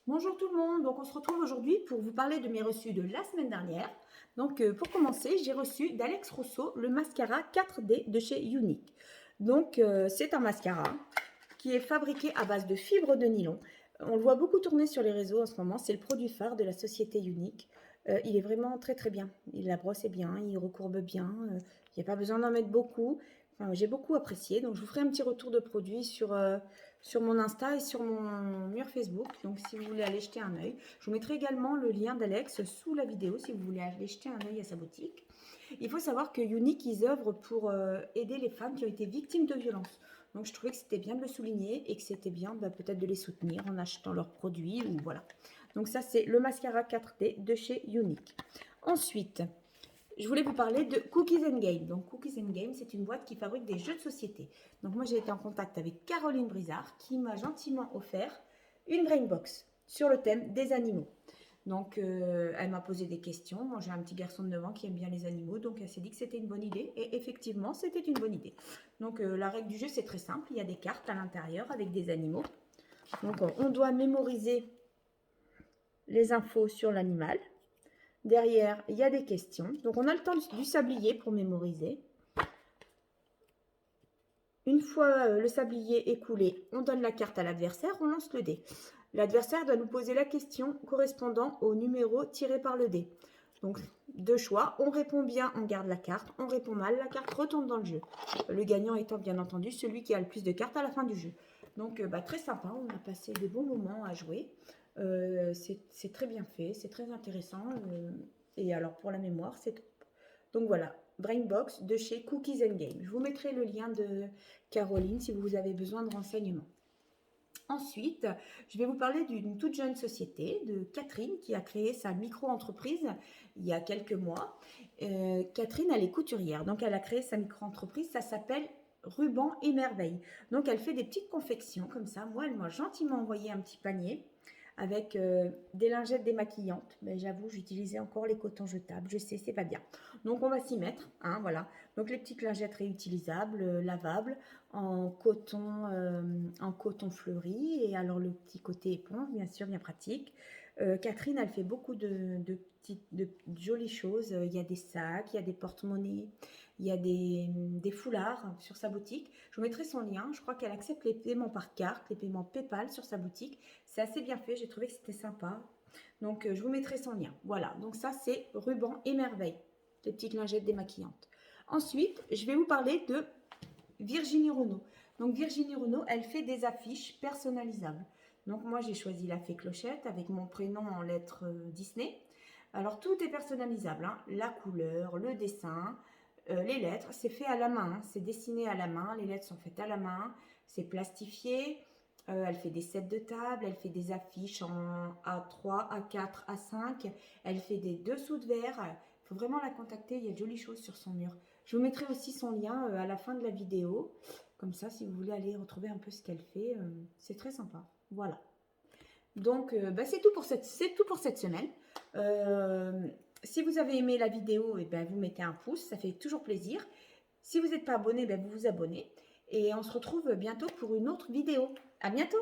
Bonjour tout le monde, donc on se retrouve aujourd'hui pour vous parler de mes reçus de la semaine dernière. Donc pour commencer, j'ai reçu d'Alex Rousseau le mascara 4D de chez Unique. Donc c'est un mascara qui est fabriqué à base de fibres de nylon. On le voit beaucoup tourner sur les réseaux en ce moment, c'est le produit phare de la société Unique. Il est vraiment très très bien, la brosse est bien, il recourbe bien, il n'y a pas besoin d'en mettre beaucoup. Enfin, j'ai beaucoup apprécié, donc je vous ferai un petit retour de produit sur mon Insta et sur mon mur Facebook. Donc si vous voulez aller jeter un œil, je vous mettrai également le lien d'Alex sous la vidéo si vous voulez aller jeter un œil à sa boutique. Il faut savoir que Unique, ils œuvrent pour aider les femmes qui ont été victimes de violences. Donc je trouvais que c'était bien de le souligner et que c'était bien peut-être de les soutenir en achetant leurs produits ou voilà. Donc ça c'est le mascara 4D de chez Unique. Ensuite, je voulais vous parler de Cookies and Game. Donc Cookies and Game, c'est une boîte qui fabrique des jeux de société. Donc moi j'ai été en contact avec Caroline Brizard qui m'a gentiment offert une Brainbox sur le thème des animaux. Donc elle m'a posé des questions. Moi j'ai un petit garçon de 9 ans qui aime bien les animaux, donc elle s'est dit que c'était une bonne idée. Et effectivement, c'était une bonne idée. Donc la règle du jeu, c'est très simple. Il y a des cartes à l'intérieur avec des animaux. Donc on doit mémoriser les infos sur l'animal. Derrière, il y a des questions. Donc, on a le temps du sablier pour mémoriser. Une fois le sablier écoulé, on donne la carte à l'adversaire, on lance le dé. L'adversaire doit nous poser la question correspondant au numéro tiré par le dé. Donc, deux choix. On répond bien, on garde la carte. On répond mal, la carte retombe dans le jeu. Le gagnant étant bien entendu celui qui a le plus de cartes à la fin du jeu. Donc, très sympa. On a passé des bons moments à jouer. C'est très bien fait, c'est très intéressant. Et alors, pour la mémoire, c'est top. Donc voilà, Brainbox de chez Cookies and Game. Je vous mettrai le lien de Caroline si vous avez besoin de renseignements. Ensuite, je vais vous parler d'une toute jeune société, de Catherine, qui a créé sa micro-entreprise il y a quelques mois. Catherine, elle est couturière, donc elle a créé sa micro-entreprise, ça s'appelle Ruban et Merveille. Donc elle fait des petites confections comme ça. Moi, elle m'a gentiment envoyé un petit panier avec des lingettes démaquillantes. Mais j'avoue, j'utilisais encore les cotons jetables. Je sais, c'est pas bien. Donc on va s'y mettre, hein, voilà. Donc les petites lingettes réutilisables, lavables, en coton fleuri. Et alors le petit côté éponge, bien sûr, bien pratique. Catherine, elle fait beaucoup de jolies choses. Il y a des sacs, il y a des porte-monnaies, il y a des foulards sur sa boutique. Je vous mettrai son lien. Je crois qu'elle accepte les paiements par carte, les paiements PayPal sur sa boutique. C'est assez bien fait. J'ai trouvé que c'était sympa. Donc, je vous mettrai son lien. Voilà. Donc, ça, c'est Ruban et Merveille. Les petites lingettes démaquillantes. Ensuite, je vais vous parler de Virginie Renaud. Donc, Virginie Renaud, elle fait des affiches personnalisables. Donc, moi, j'ai choisi la fée Clochette avec mon prénom en lettres Disney. Alors, tout est personnalisable, hein. La couleur, le dessin, les lettres, c'est fait à la main, hein. C'est dessiné à la main. Les lettres sont faites à la main. C'est plastifié. Elle fait des sets de table, elle fait des affiches en A3, A4, A5. Elle fait des dessous de verre. Il faut vraiment la contacter, il y a de jolies choses sur son mur. Je vous mettrai aussi son lien à la fin de la vidéo. Comme ça, si vous voulez aller retrouver un peu ce qu'elle fait, c'est très sympa. Voilà. Donc, c'est tout pour cette semaine. Si vous avez aimé la vidéo, vous mettez un pouce, ça fait toujours plaisir. Si vous n'êtes pas abonné, vous vous abonnez. Et on se retrouve bientôt pour une autre vidéo. À bientôt!